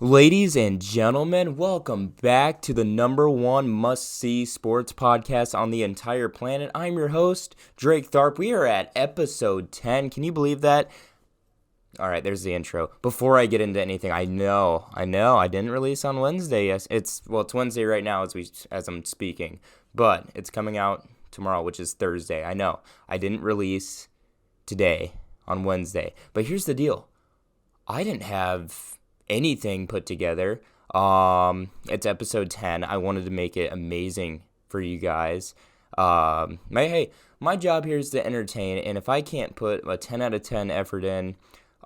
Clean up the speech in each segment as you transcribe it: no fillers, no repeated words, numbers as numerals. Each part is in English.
Ladies and gentlemen, welcome back to the number one must-see sports podcast on the entire planet. I'm your host, Drake Tharp. We are at episode 10. Can you believe that? All right, there's the intro. Before I get into anything, I know, I didn't release on Wednesday. Yes, it's Wednesday right now as I'm speaking, but it's coming out tomorrow, which is Thursday. I know, I didn't release today on Wednesday, but here's the deal. I didn't have anything put together. It's episode 10. I wanted to make it amazing for you guys. My job here is to entertain, and if I can't put a 10 out of 10 effort in,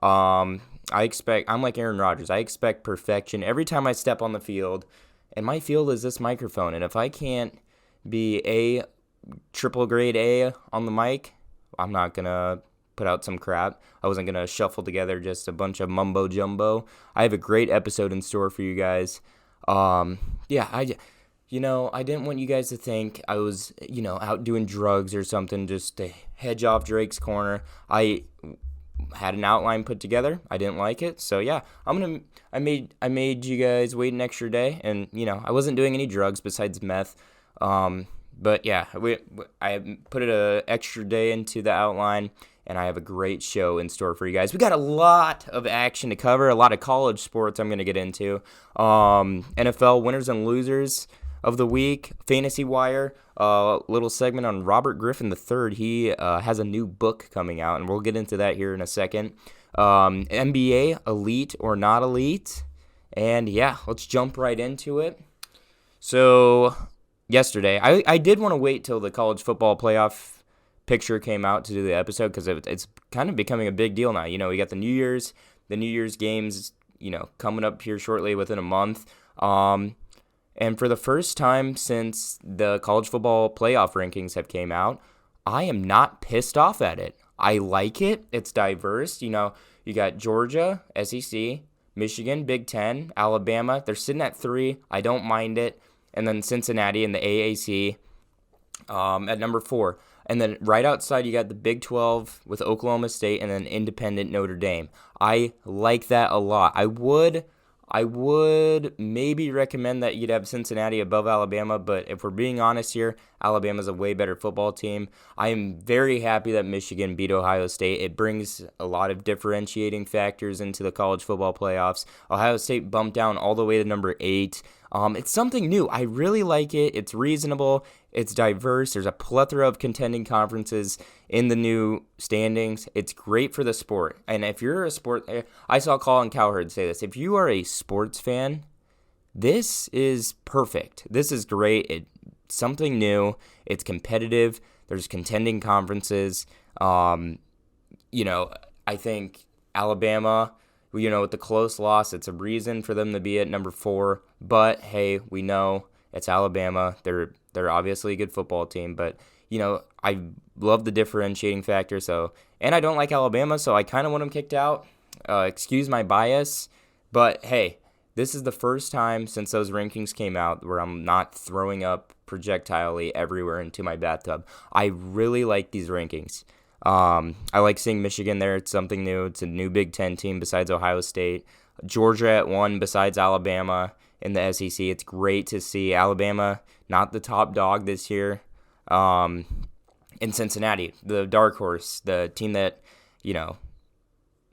I'm like Aaron Rodgers. I expect perfection every time I step on the field, and my field is this microphone, and if I can't be a triple grade A on the mic, I'm not gonna put out some crap. I wasn't going to shuffle together just a bunch of mumbo jumbo. I have a great episode in store for you guys. I didn't want you guys to think I was, out doing drugs or something just to hedge off Drake's corner. I had an outline put together. I didn't like it. So yeah, I made you guys wait an extra day, and I wasn't doing any drugs besides meth. But yeah, I put an extra day into the outline, and I have a great show in store for you guys. We got a lot of action to cover, a lot of college sports I'm going to get into. NFL winners and losers of the week, Fantasy Wire, little segment on Robert Griffin III. He has a new book coming out, and we'll get into that here in a second. NBA, elite or not elite? And yeah, let's jump right into it. So yesterday, I did want to wait till the college football playoff picture came out to do the episode because it's kind of becoming a big deal now. We got the New Year's games, coming up here shortly within a month. And for the first time since the college football playoff rankings have came out, I am not pissed off at it. I like it. It's diverse. You got Georgia, SEC, Michigan, Big Ten, Alabama. They're sitting at 3. I don't mind it. And then Cincinnati in the AAC at number 4. And then right outside, you got the Big 12 with Oklahoma State and then independent Notre Dame. I like that a lot. I would maybe recommend that you'd have Cincinnati above Alabama, but if we're being honest here, Alabama's a way better football team. I am very happy that Michigan beat Ohio State. It brings a lot of differentiating factors into the college football playoffs. Ohio State bumped down all the way to number 8. It's something new. I really like it. It's reasonable. It's diverse. There's a plethora of contending conferences in the new standings. It's great for the sport. And if you're a sport, I saw Colin Cowherd say this. If you are a sports fan, this is perfect. This is great. It's something new. It's competitive. There's contending conferences. I think Alabama, with the close loss, it's a reason for them to be at number 4. But hey, we know it's Alabama. They're obviously a good football team, but I love the differentiating factor. So, and I don't like Alabama, so I kind of want them kicked out. Excuse my bias, but hey, this is the first time since those rankings came out where I'm not throwing up projectilely everywhere into my bathtub. I really like these rankings. I like seeing Michigan there. It's something new. It's a new Big Ten team besides Ohio State. Georgia at 1 besides Alabama in the SEC. It's great to see Alabama not the top dog this year. In Cincinnati, the dark horse, the team that, it's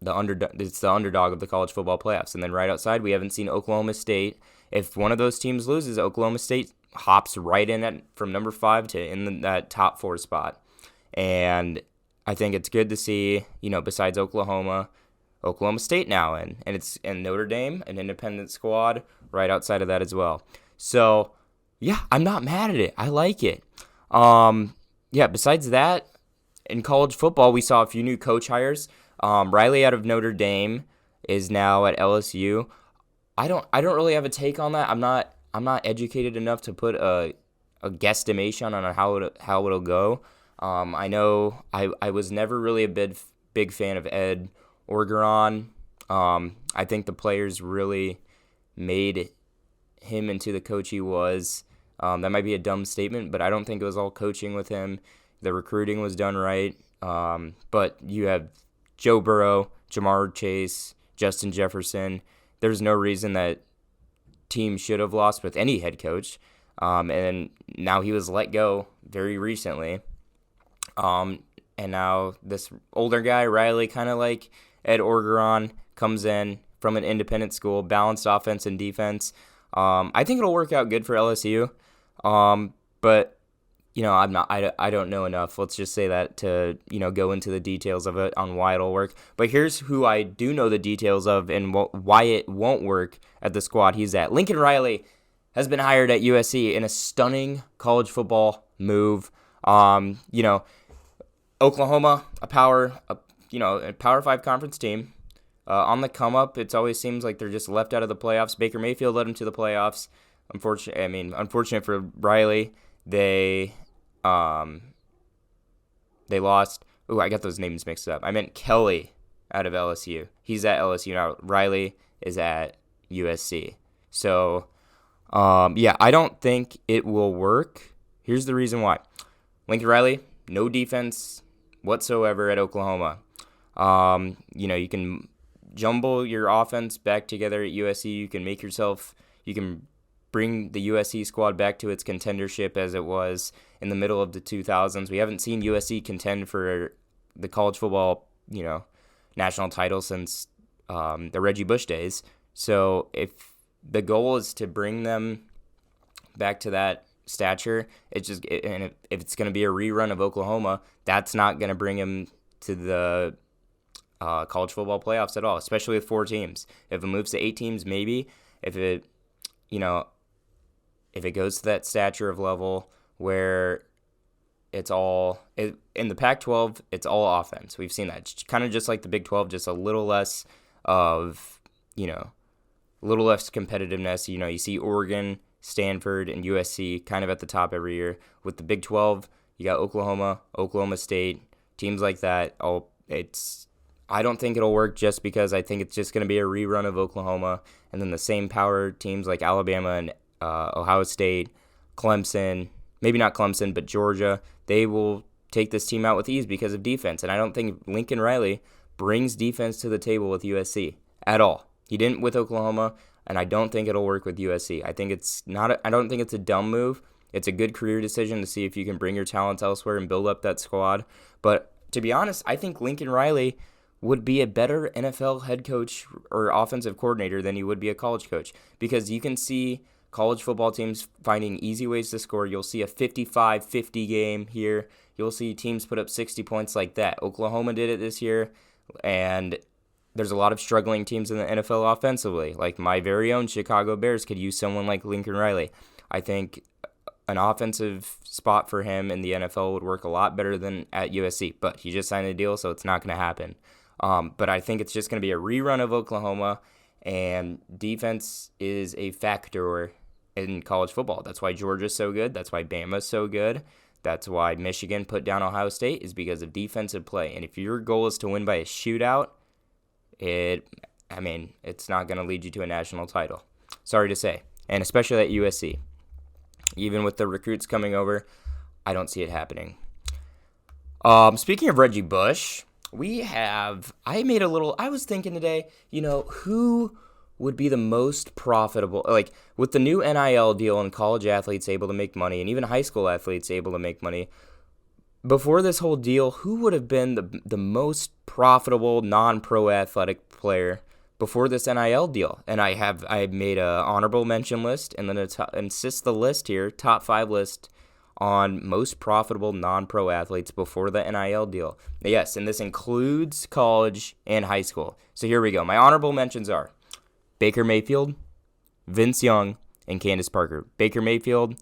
the underdog of the college football playoffs. And then right outside, we haven't seen Oklahoma State. If one of those teams loses, Oklahoma State hops right in from number 5 to in that top 4 spot. And I think it's good to see, besides Oklahoma State now and Notre Dame, an independent squad right outside of that as well. So, yeah, I'm not mad at it. I like it. Besides that, in college football, we saw a few new coach hires. Riley out of Notre Dame is now at LSU. I don't really have a take on that. I'm not educated enough to put a guesstimation on how it'll go. I know I was never really a big fan of Ed Orgeron. I think the players really made him into the coach he was. That might be a dumb statement, but I don't think it was all coaching with him. The recruiting was done right. But you have Joe Burrow, Jamar Chase, Justin Jefferson. there's no reason that team should have lost with any head coach. And now he was let go very recently. And now this older guy, Riley, kind of like Ed Orgeron, comes in from an independent school, balanced offense and defense. I think it'll work out good for LSU. But I don't know enough. Let's just say that to, go into the details of it on why it'll work. But here's who I do know the details of and why it won't work at the squad he's at. Lincoln Riley has been hired at USC in a stunning college football move. Oklahoma, a Power 5 conference team, on the come up. It always seems like they're just left out of the playoffs. Baker Mayfield led them to the playoffs. Unfortunate for Riley, they lost. Oh, I got those names mixed up. I meant Kelly out of LSU. He's at LSU now. Riley is at USC. So, I don't think it will work. Here's the reason why. Lincoln Riley, no defense whatsoever at Oklahoma. You can jumble your offense back together at USC. You can bring the USC squad back to its contendership as it was in the middle of the 2000s. We haven't seen USC contend for the college football, national title since the Reggie Bush days. So if the goal is to bring them back to that stature, if it's going to be a rerun of Oklahoma, that's not going to bring him to the college football playoffs at all, especially with 4 teams. If it moves to 8 teams, maybe. If it goes to that stature of level where in the Pac-12, it's all offense. We've seen that. It's kind of just like the Big 12, just a little less of, a little less competitiveness. You see Oregon, Stanford, and USC kind of at the top every year. With the Big 12, you got Oklahoma, Oklahoma State, teams like that. I don't think it'll work just because I think it's just going to be a rerun of Oklahoma, and then the same power teams like Alabama and Ohio State, Clemson, maybe not Clemson, but Georgia, they will take this team out with ease because of defense. And I don't think Lincoln Riley brings defense to the table with USC at all. He didn't with Oklahoma, and I don't think it'll work with USC. I don't think it's a dumb move. It's a good career decision to see if you can bring your talents elsewhere and build up that squad. But to be honest, I think Lincoln Riley would be a better NFL head coach or offensive coordinator than he would be a college coach, because you can see college football teams finding easy ways to score. You'll see a 55-50 game here. You'll see teams put up 60 points like that. Oklahoma did it this year, and there's a lot of struggling teams in the NFL offensively. Like my very own Chicago Bears could use someone like Lincoln Riley. I think an offensive spot for him in the NFL would work a lot better than at USC, but he just signed a deal, so it's not going to happen. But I think it's just going to be a rerun of Oklahoma, and defense is a factor in college football. That's why Georgia's so good. That's why Bama's so good. That's why Michigan put down Ohio State, is because of defensive play. And if your goal is to win by a shootout, it's not going to lead you to a national title. Sorry to say. And especially at USC. Even with the recruits coming over, I don't see it happening. Speaking of Reggie Bush, I was thinking today, who would be the most profitable, like with the new NIL deal and college athletes able to make money and even high school athletes able to make money. Before this whole deal, who would have been the most profitable non-pro athletic player before this NIL deal? And I made a honorable mention list and then the list here, top 5 list on most profitable non-pro athletes before the NIL deal. Yes, and this includes college and high school. So here we go. My honorable mentions are Baker Mayfield, Vince Young, and Candace Parker. Baker Mayfield,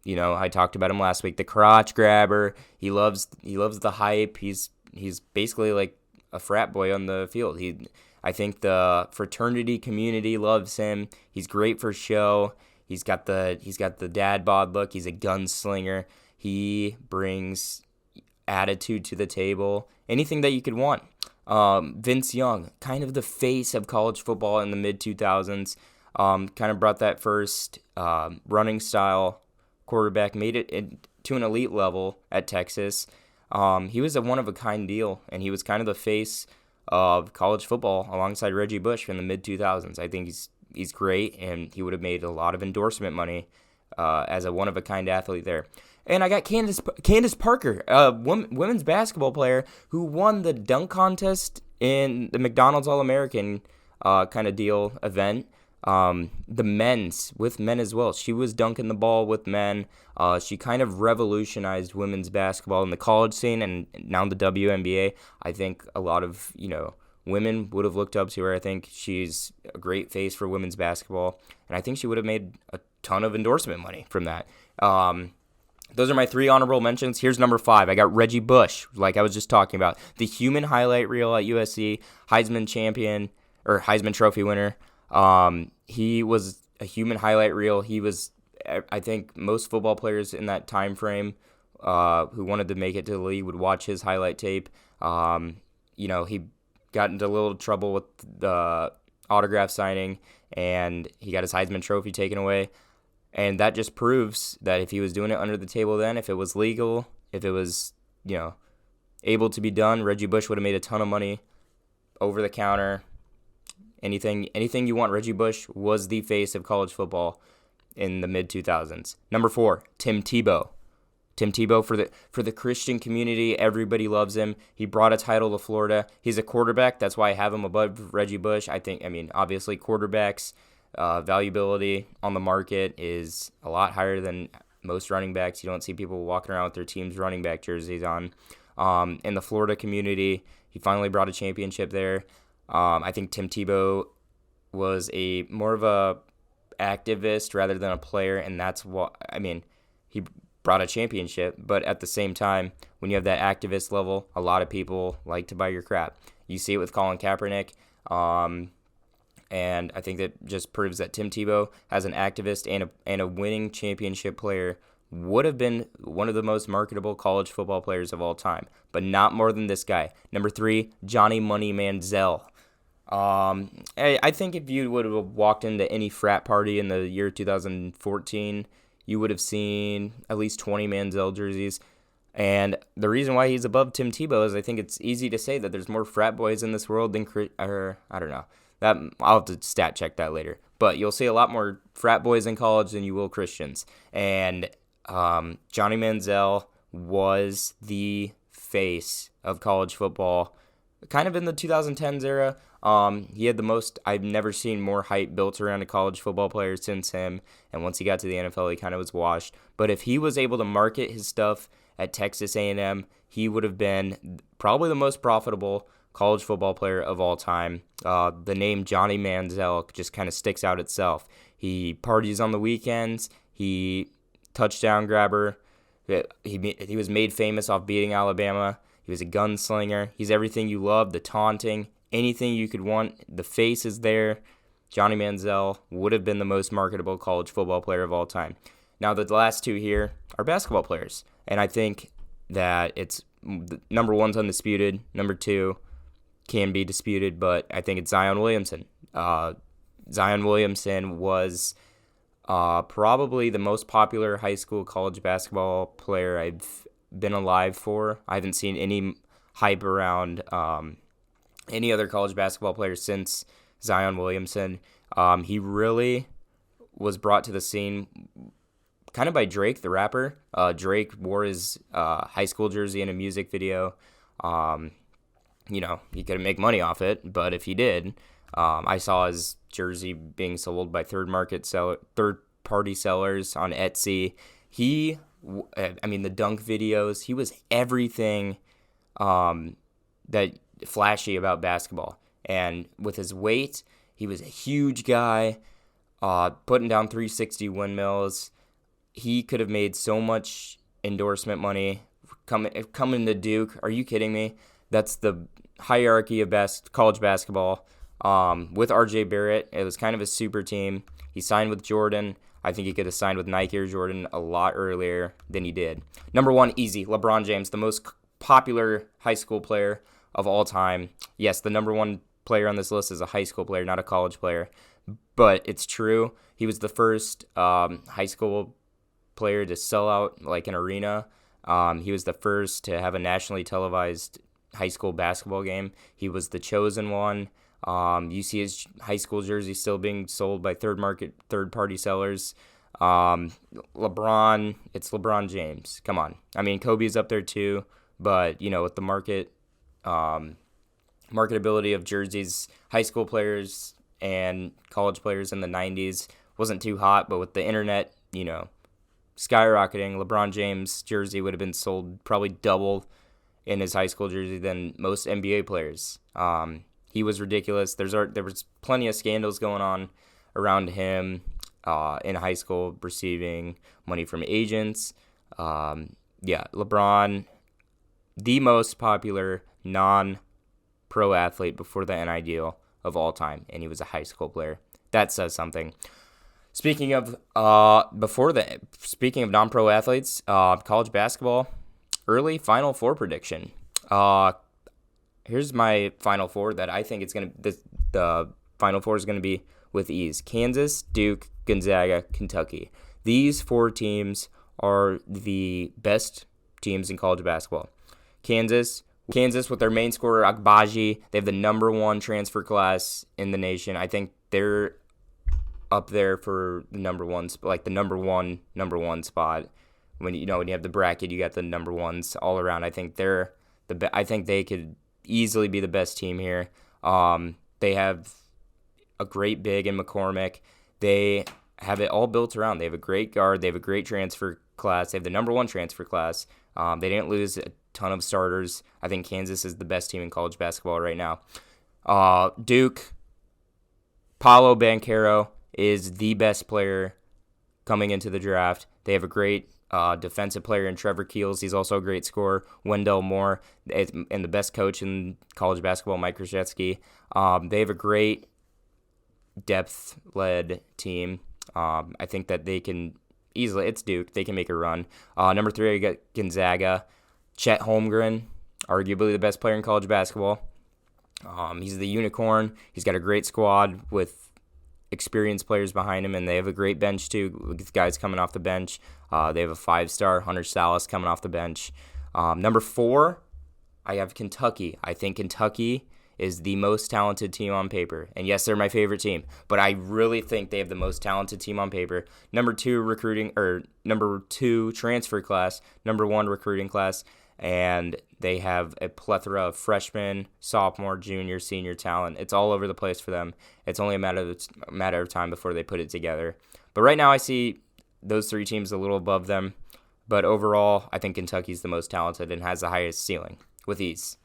I talked about him last week, the crotch grabber. He loves the hype. He's basically like a frat boy on the field. I think the fraternity community loves him. He's great for show. He's got the dad bod look. He's a gunslinger. He brings attitude to the table. Anything that you could want. Vince Young, kind of the face of college football in the mid-2000s. Kind of brought that first running style quarterback, made it to an elite level at Texas. He was a one-of-a-kind deal, and he was kind of the face of college football alongside Reggie Bush in the mid 2000s. I think he's great, and he would have made a lot of endorsement money as a one of a kind athlete there. And I got Candace Parker, a women's basketball player who won the dunk contest in the McDonald's All-American kind of deal event. The men's, with men as well. She was dunking the ball with men. She kind of revolutionized women's basketball in the college scene and now the WNBA. I think a lot of, women would have looked up to her. I think she's a great face for women's basketball, and I think she would have made a ton of endorsement money from that. Those are my 3 honorable mentions. Here's number 5. I got Reggie Bush, like I was just talking about. The human highlight reel at USC, Heisman champion, or Heisman Trophy winner. He was a human highlight reel. He was, I think, most football players in that time frame who wanted to make it to the league would watch his highlight tape. He got into a little trouble with the autograph signing, and he got his Heisman Trophy taken away. And that just proves that if he was doing it under the table then, if it was legal, if it was, able to be done, Reggie Bush would have made a ton of money over the counter. Anything you want. Reggie Bush was the face of college football in the mid-2000s. Number 4, Tim Tebow. Tim Tebow, for the Christian community, everybody loves him. He brought a title to Florida. He's a quarterback. That's why I have him above Reggie Bush. Obviously quarterbacks' valuability on the market is a lot higher than most running backs. You don't see people walking around with their team's running back jerseys on. In the Florida community, he finally brought a championship there. I think Tim Tebow was more of a activist rather than a player, and that's what he brought a championship. But at the same time, when you have that activist level, a lot of people like to buy your crap. You see it with Colin Kaepernick, and I think that just proves that Tim Tebow, as an activist and a winning championship player, would have been one of the most marketable college football players of all time, but not more than this guy. Number 3, Johnny Money Manziel. I think if you would have walked into any frat party in the year 2014, you would have seen at least 20 Manziel jerseys. And the reason why he's above Tim Tebow is I think it's easy to say that there's more frat boys in this world than, I don't know. That I'll have to stat check that later. But you'll see a lot more frat boys in college than you will Christians. And Johnny Manziel was the face of college football kind of in the 2010s era. He had the most, I've never seen more hype built around a college football player since him. And once he got to the NFL, he kind of was washed. But if he was able to market his stuff at Texas A&M, he would have been probably the most profitable college football player of all time. The name Johnny Manziel just kind of sticks out itself. He parties on the weekends. He touchdown grabber. He was made famous off beating Alabama. He was a gunslinger. He's everything you love, the taunting, anything you could want. The face is there. Johnny Manziel would have been the most marketable college football player of all time. Now, the last 2 here are basketball players. And I think that it's number 1's undisputed. Number 2 can be disputed, but I think it's Zion Williamson. Zion Williamson was probably the most popular high school college basketball player I've been alive for. I haven't seen any hype around any other college basketball player since Zion Williamson. He really was brought to the scene kind of by Drake, the rapper. Drake wore his high school jersey in a music video. He couldn't make money off it, but if he did, I saw his jersey being sold by third-party sellers on Etsy. The dunk videos, he was everything that flashy about basketball. And with his weight, he was a huge guy, putting down 360 windmills. He could have made so much endorsement coming to Duke. Are you kidding me? That's the hierarchy of college basketball. With RJ Barrett, it was kind of a super team. He signed with Jordan. I think he could have signed with Nike or Jordan a lot earlier than he did. Number 1, easy, LeBron James, the most popular high school player of all time. Yes, the number 1 player on this list is a high school player, not a college player. But it's true. He was the first high school player to sell out like an arena. He was the first to have a nationally televised high school basketball game. He was the chosen one. You see his high school jersey still being sold by third-party sellers. LeBron, it's LeBron James. Come on. I mean, Kobe's up there too, but, with the marketability of jerseys, high school players and college players in the 90s wasn't too hot, but with the internet, skyrocketing, LeBron James jersey would have been sold probably double in his high school jersey than most NBA players. He was ridiculous. There was plenty of scandals going on around him in high school, receiving money from agents. LeBron, the most popular non-pro athlete before the NIL deal of all time, and he was a high school player. That says something. Speaking of non-pro athletes, college basketball, early Final Four prediction. Here's my Final Four that I think the Final Four is gonna be with ease: Kansas, Duke, Gonzaga, Kentucky. These 4 teams are the best teams in college basketball. Kansas with their main scorer Agbaji, they have the number 1 transfer class in the nation. I think they're up there for the number one spot. When you have the bracket, you got the number ones all around. I think I think they could easily be the best team here. They have a great big in McCormick. They have it all built around. They have a great guard. They have a great transfer class. They have the number 1 transfer class. They didn't lose a ton of starters. I think Kansas is the best team in college basketball right now. Duke, Paolo Banchero is the best player coming into the draft. They have a great defensive player in Trevor Keels. He's also a great scorer. Wendell Moore, and the best coach in college basketball, Mike Krzyzewski. They have a great depth-led team. I think that they can easily, it's Duke, they can make a run. Number 3, I got Gonzaga. Chet Holmgren, arguably the best player in college basketball. He's the unicorn. He's got a great squad with experienced players behind him, and they have a great bench too, with guys coming off the bench. They have a 5-star, Hunter Salas, coming off the bench. Number 4, I have Kentucky. I think Kentucky is the most talented team on paper. And yes, they're my favorite team, but I really think they have the most talented team on paper. Number 2 transfer class, number 1 recruiting class, and they have a plethora of freshmen, sophomore, junior, senior talent. It's all over the place for them. It's only a matter of time before they put it together. But right now I see those 3 teams a little above them. But overall, I think Kentucky's the most talented and has the highest ceiling with ease.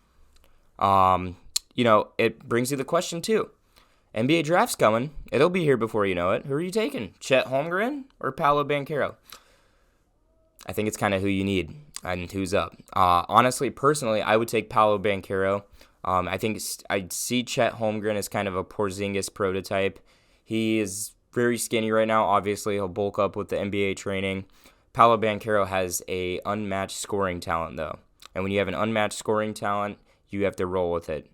It brings you the question too. NBA draft's coming. It'll be here before you know it. Who are you taking? Chet Holmgren or Paolo Banchero? I think it's kind of who you need and who's up. Honestly, personally, I would take Paolo Banchero. I think I'd see Chet Holmgren as kind of a Porzingis prototype. He is very skinny right now. Obviously, he'll bulk up with the NBA training. Paolo Banchero has a unmatched scoring talent, though. And when you have an unmatched scoring talent, you have to roll with it.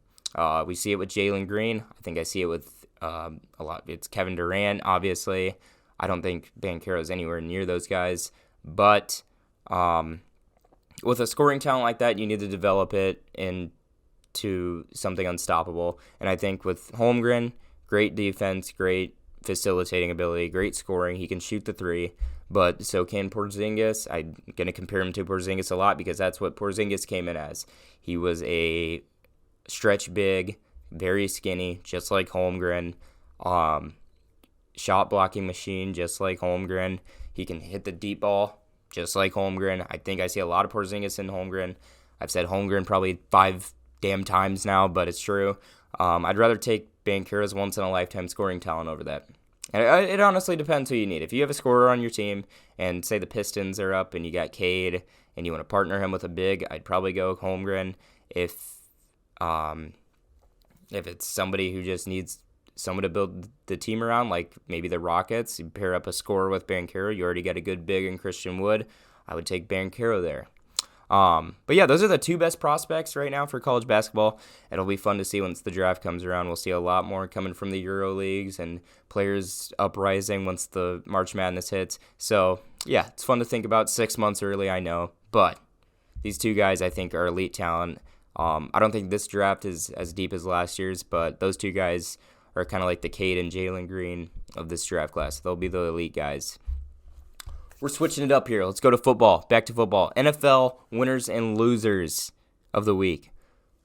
We see it with Jalen Green. I think I see it with a lot. It's Kevin Durant, obviously. I don't think Banchero is anywhere near those guys. But with a scoring talent like that, you need to develop it into something unstoppable. And I think with Holmgren, great defense, great facilitating ability, great scoring. He can shoot the 3. But so can Porzingis. I'm going to compare him to Porzingis a lot because that's what Porzingis came in as. He was a stretch big, very skinny, just like Holmgren. Shot blocking machine, just like Holmgren. He can hit the deep ball, just like Holmgren. I think I see a lot of Porzingis in Holmgren. I've said Holmgren probably 5 damn times now, but it's true. I'd rather take Banchero's once-in-a-lifetime scoring talent over that. And it honestly depends who you need. If you have a scorer on your team, and say the Pistons are up and you got Cade, and you want to partner him with a big, I'd probably go Holmgren. If it's somebody who just needs someone to build the team around, like maybe the Rockets, you pair up a scorer with Banchero, you already got a good big in Christian Wood, I would take Banchero there. But yeah, those are the 2 best prospects right now for college basketball. It'll be fun to see once the draft comes around. We'll see a lot more coming from the Euro leagues and players uprising once the March Madness hits. So yeah, it's fun to think about 6 months early, I know, but these 2 guys I think are elite talent. I don't think this draft is as deep as last year's, but those two guys are kind of like the Cade and Jalen Green of this draft class. They'll be the elite guys. We're switching it up here. Let's go to football. Back to football. NFL winners and losers of the week.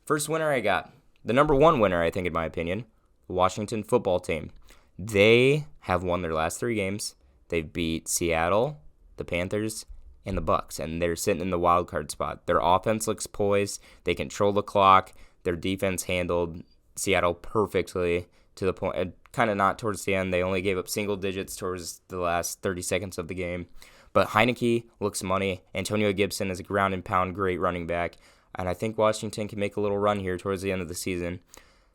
First winner I got, the number one winner, I think, in my opinion, the Washington football team. They have won their last 3 games. They've beat Seattle, the Panthers, and the Bucs, and they're sitting in the wild card spot. Their offense looks poised. They control the clock. Their defense handled Seattle perfectly to the point, kind of not towards the end. They only gave up single digits towards the last 30 seconds of the game. But Heineke looks money. Antonio Gibson is a ground and pound great running back. And I think Washington can make a little run here towards the end of the season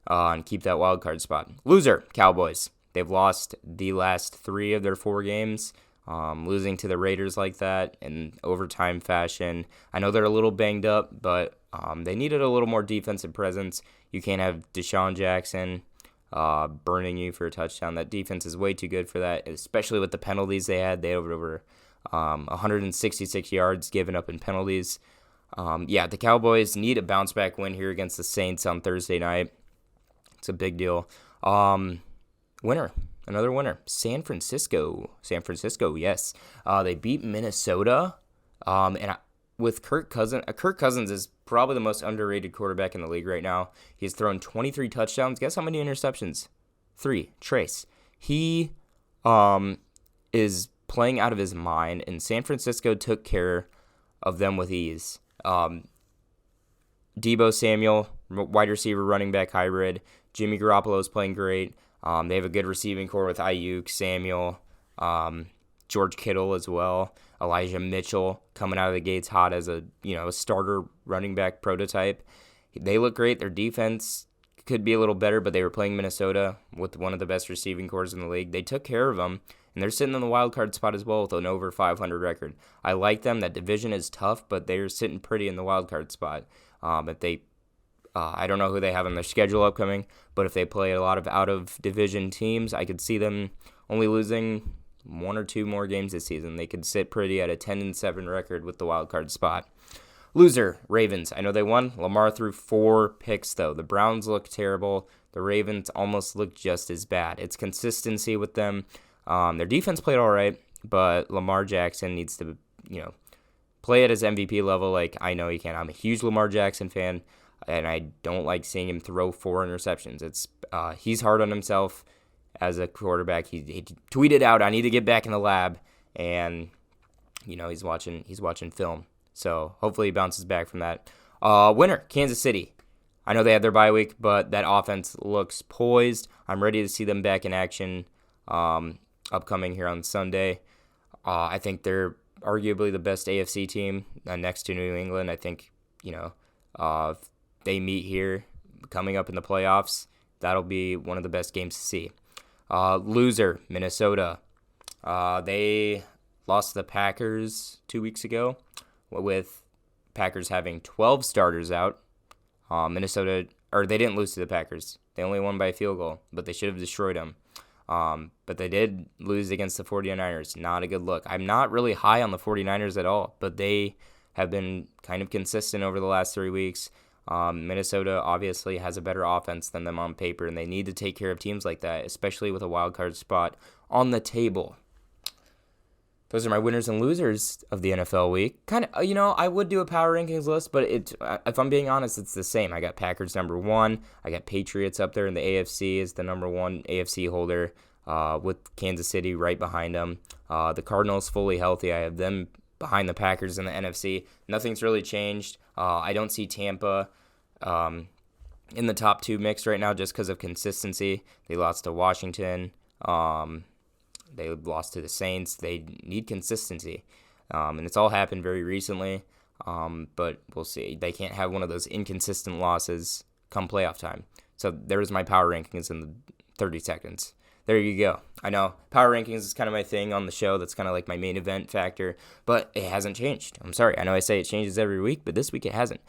and keep that wild card spot. Loser, Cowboys. They've lost the last 3 of their 4 games. Losing to the Raiders like that in overtime fashion. I know they're a little banged up, but they needed a little more defensive presence. You can't have Deshaun Jackson burning you for a touchdown. That defense is way too good for that, especially with the penalties they had. They had over 166 yards given up in penalties. The Cowboys need a bounce-back win here against the Saints on Thursday night. It's a big deal. Winner. Another winner, San Francisco. Yes. They beat Minnesota. With Kirk Cousins is probably the most underrated quarterback in the league right now. He's thrown 23 touchdowns. Guess how many interceptions? 3. Trace. He is playing out of his mind, and San Francisco took care of them with ease. Deebo Samuel, wide receiver, running back hybrid. Jimmy Garoppolo is playing great. They have a good receiving core with Ayuk, Samuel, George Kittle as well. Elijah Mitchell coming out of the gates hot as a starter running back prototype. They look great. Their defense could be a little better, but they were playing Minnesota with one of the best receiving cores in the league. They took care of them, and they're sitting in the wild card spot as well with an over 500 record. I like them. That division is tough, but they're sitting pretty in the wild card spot. I don't know who they have on their schedule upcoming, but if they play a lot of out-of-division teams, I could see them only losing 1 or 2 more games this season. They could sit pretty at a 10-7 record with the wild card spot. Loser, Ravens. I know they won. Lamar threw 4 picks, though. The Browns look terrible. The Ravens almost look just as bad. It's consistency with them. Their defense played all right, but Lamar Jackson needs to, play at his MVP level like I know he can. I'm a huge Lamar Jackson fan, and I don't like seeing him throw 4 interceptions. He's hard on himself as a quarterback. He tweeted out, "I need to get back in the lab," and he's watching film. So hopefully he bounces back from that. Winner, Kansas City. I know they had their bye week, but that offense looks poised. I'm ready to see them back in action upcoming here on Sunday. I think they're arguably the best AFC team next to New England. I think, if they meet here coming up in the playoffs, that'll be one of the best games to see. Loser, Minnesota. They lost to the Packers 2 weeks ago, with Packers having 12 starters out. They didn't lose to the Packers. They only won by a field goal, but they should have destroyed them. But they did lose against the 49ers. Not a good look. I'm not really high on the 49ers at all, but they have been kind of consistent over the last 3 weeks. Minnesota obviously has a better offense than them on paper, and they need to take care of teams like that, especially with a wild card spot on the table. Those are my winners and losers of the NFL week. Kind of, I would do a power rankings list, but if I'm being honest, it's the same. I got Packers number 1. I got Patriots up there in the AFC as the number 1 AFC holder, with Kansas City right behind them. The Cardinals fully healthy. I have them behind the Packers in the NFC. Nothing's really changed. I don't see Tampa in the top 2 mix right now just because of consistency. They lost to Washington. They lost to the Saints. They need consistency. And it's all happened very recently. But we'll see. They can't have one of those inconsistent losses come playoff time. So there's my power rankings in the 30 seconds. There you go. I know power rankings is kind of my thing on the show. That's kind of like my main event factor. But it hasn't changed. I'm sorry. I know I say it changes every week, but this week it hasn't.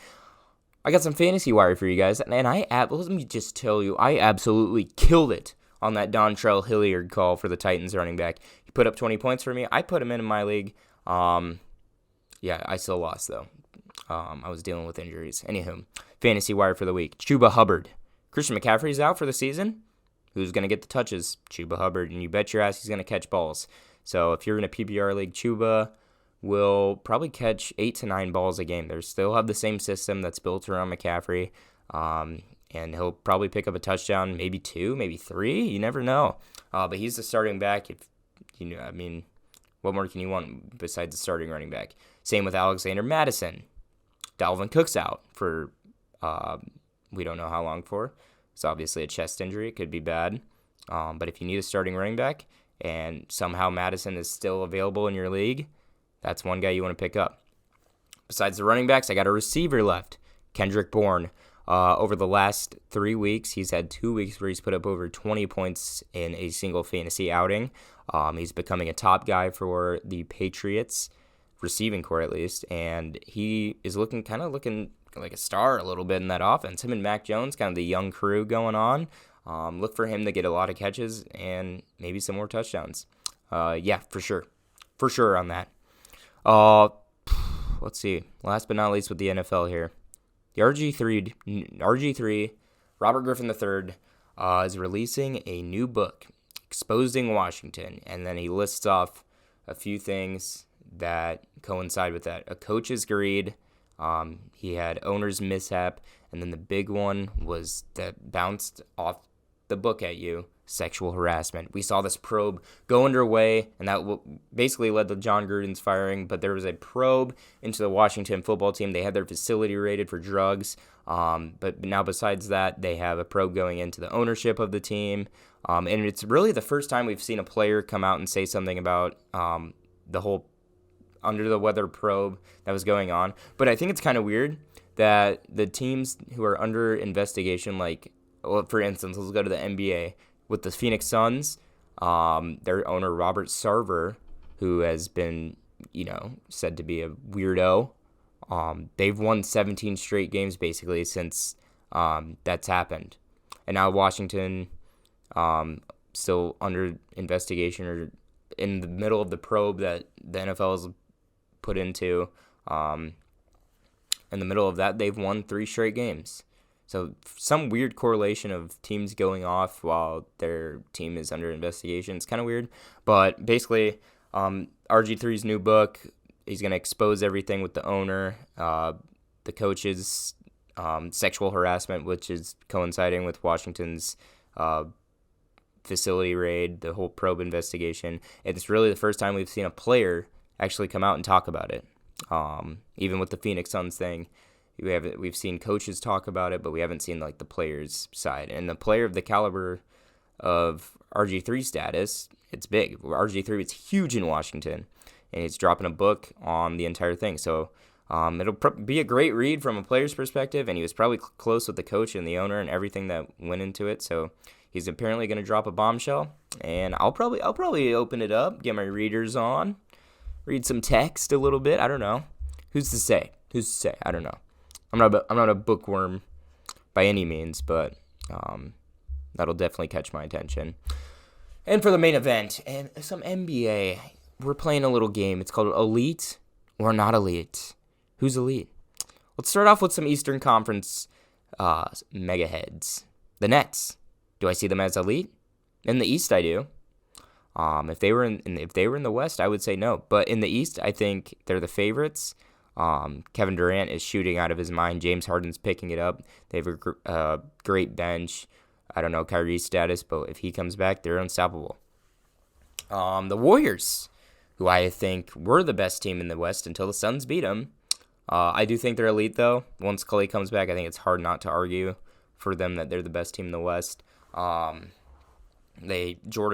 I got some fantasy wire for you guys. And let me just tell you, I absolutely killed it on that Dontrell Hilliard call for the Titans running back. He put up 20 points for me. I put him in my league. I still lost, though. I was dealing with injuries. Anywho, fantasy wire for the week. Chuba Hubbard. Christian McCaffrey's out for the season. Who's going to get the touches? Chuba Hubbard. And you bet your ass he's going to catch balls. So if you're in a PPR league, Chuba will probably catch 8 to 9 balls a game. They still have the same system that's built around McCaffrey. And he'll probably pick up a touchdown, maybe 2, maybe 3. You never know. But he's the starting back. What more can you want besides the starting running back? Same with Alexander Madison. Dalvin Cook's out for we don't know how long for. It's obviously a chest injury. It could be bad. But if you need a starting running back and somehow Madison is still available in your league, that's one guy you want to pick up. Besides the running backs, I got a receiver left, Kendrick Bourne. Over the last 3 weeks, he's had 2 weeks where he's put up over 20 points in a single fantasy outing. He's becoming a top guy for the Patriots, receiving core at least, and he is looking like a star a little bit in that offense. Him and Mac Jones, kind of the young crew going on. Look for him to get a lot of catches and maybe some more touchdowns. Yeah, for sure on that. Let's see. Last but not least with the NFL here. The RG3, Robert Griffin III, is releasing a new book, Exposing Washington, and then he lists off a few things that coincide with that. A coach's greed, he had owner's mishap, and then the big one was that bounced off the book at you, sexual harassment. We saw this probe go underway, and that basically led to John Gruden's firing, but there was a probe into the Washington football team. They had their facility raided for drugs, but now besides that, they have a probe going into the ownership of the team, and it's really the first time we've seen a player come out and say something about the whole under-the-weather probe that was going on. But I think it's kind of weird that the teams who are under investigation, for instance, let's go to the NBA, with the Phoenix Suns, their owner, Robert Sarver, who has been, said to be a weirdo, they've won 17 straight games, basically, since that's happened. And now Washington, still under investigation or in the middle of the probe that the NFL has put into. In the middle of that, they've won 3 straight games. So some weird correlation of teams going off while their team is under investigation. It's kind of weird. But basically, RG3's new book, he's going to expose everything with the owner, the coaches, sexual harassment, which is coinciding with Washington's facility raid, the whole probe investigation. It's really the first time we've seen a player actually come out and talk about it. Even with the Phoenix Suns thing. We've seen coaches talk about it, but we haven't seen the players' side. And the player of the caliber of RG3 status, it's big. RG3 is huge in Washington, and he's dropping a book on the entire thing. So it'll be a great read from a player's perspective, and he was probably close with the coach and the owner and everything that went into it. So he's apparently going to drop a bombshell, and I'll probably open it up, get my readers on, read some text a little bit. I don't know. Who's to say? I don't know. I'm not a bookworm by any means, but that'll definitely catch my attention. And for the main event, and some NBA, we're playing a little game. It's called Elite or Not Elite. Who's elite? Let's start off with some Eastern Conference mega heads. The Nets. Do I see them as elite? In the East, I do. If they were in the West, I would say no. But in the East, I think they're the favorites. Kevin Durant is shooting out of his mind. James Harden's picking it up. They have a great bench. I don't know Kyrie's status, but if he comes back, they're unstoppable. The Warriors, who I think were the best team in the West until the Suns beat them. I do think they're elite, though. Once Clay comes back, I think it's hard not to argue for them that they're the best team in the West. Jordan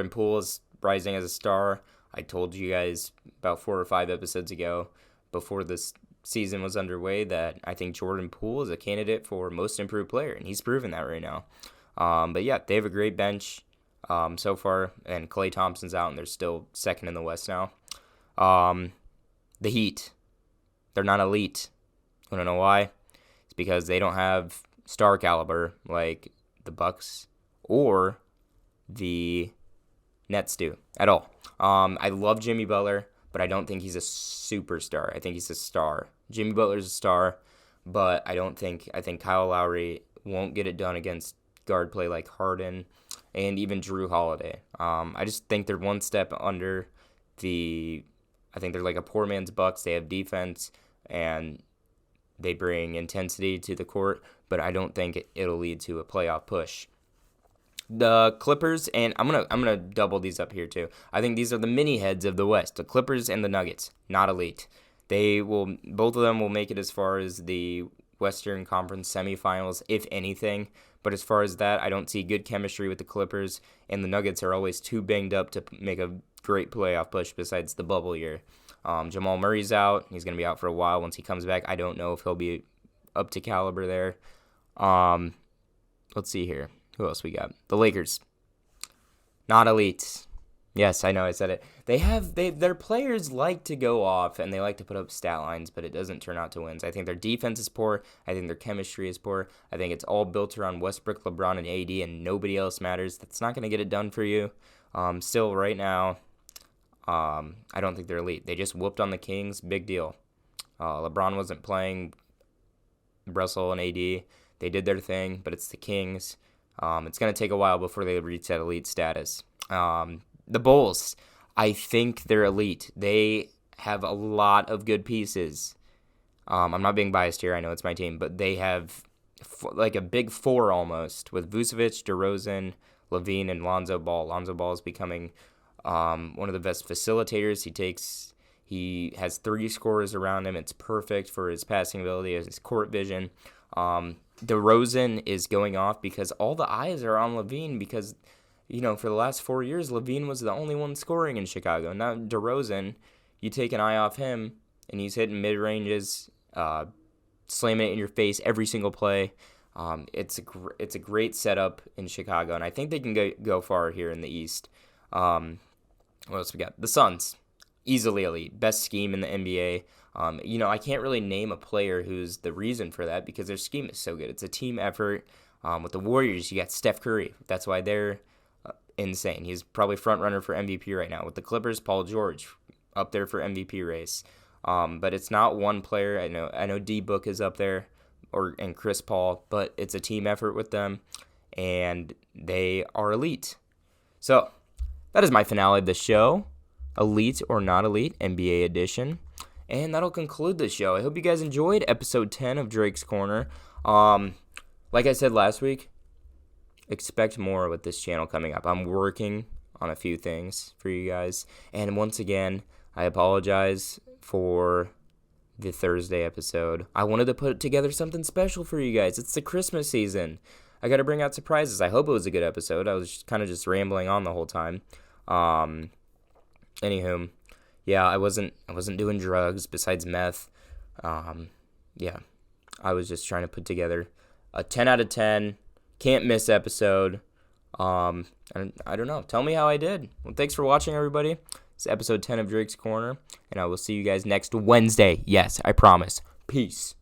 Poole is rising as a star. I told you guys about 4 or 5 episodes ago, before this season was underway, that I think Jordan Poole is a candidate for most improved player, and he's proven that right now. But yeah, they have a great bench so far, and Klay Thompson's out, and they're still second in the West now. The Heat, they're not elite. I don't know why. It's because they don't have star caliber like the Bucks or the Nets do at all. I love Jimmy Butler, but I don't think he's a superstar. I think he's a star. Jimmy Butler's a star, but I think Kyle Lowry won't get it done against guard play like Harden and even Drew Holiday. I just think they're one step under I think they're like a poor man's Bucks. They have defense and they bring intensity to the court, but I don't think it'll lead to a playoff push. The Clippers, and I'm gonna double these up here too. I think these are the mini heads of the West. The Clippers and the Nuggets, not elite. Both of them will make it as far as the Western Conference semifinals, if anything. But as far as that, I don't see good chemistry with the Clippers, and the Nuggets are always too banged up to make a great playoff push besides the bubble year. Jamal Murray's out. He's going to be out for a while. Once he comes back, I don't know if he'll be up to caliber there. Let's see here. Who else we got? The Lakers. Not elite. Yes, I know I said it. Their players like to go off and they like to put up stat lines, but it doesn't turn out to wins. I think their defense is poor. I think their chemistry is poor. I think it's all built around Westbrook, LeBron, and AD, and nobody else matters. That's not going to get it done for you. Still, right now, I don't think they're elite. They just whooped on the Kings. Big deal. LeBron wasn't playing. Russell and AD, they did their thing, but it's the Kings. It's going to take a while before they reach that elite status. The Bulls, I think they're elite. They have a lot of good pieces. I'm not being biased here. I know it's my team, but they have like a big four almost with Vucevic, DeRozan, Levine, and Lonzo Ball. Lonzo Ball is becoming one of the best facilitators. He has 3 scorers around him. It's perfect for his passing ability, his court vision. DeRozan is going off because all the eyes are on Levine because, for the last 4 years, Levine was the only one scoring in Chicago. Now DeRozan, you take an eye off him, and he's hitting mid-ranges, slamming it in your face every single play. It's a great setup in Chicago, and I think they can go far here in the East. What else we got? The Suns. Easily elite. Best scheme in the NBA. I can't really name a player who's the reason for that because their scheme is so good. It's a team effort. With the Warriors, you got Steph Curry. That's why they're insane. He's probably front runner for MVP right now. With the Clippers, Paul George up there for MVP race. But it's not one player. I know D-Book is up there and Chris Paul, but it's a team effort with them, and they are elite. So that is my finale of the show. Elite or not elite, NBA edition. And that'll conclude the show. I hope you guys enjoyed episode 10 of Drake's Corner. Like I said last week, expect more with this channel coming up. I'm working on a few things for you guys. And once again, I apologize for the Thursday episode. I wanted to put together something special for you guys. It's the Christmas season. I got to bring out surprises. I hope it was a good episode. I was kind of just rambling on the whole time. Anywho, yeah, I wasn't doing drugs besides meth. Yeah, I was just trying to put together a 10 out of 10, can't miss episode. And I don't know. Tell me how I did. Well, thanks for watching, everybody. It's episode 10 of Drake's Corner, and I will see you guys next Wednesday. Yes, I promise. Peace.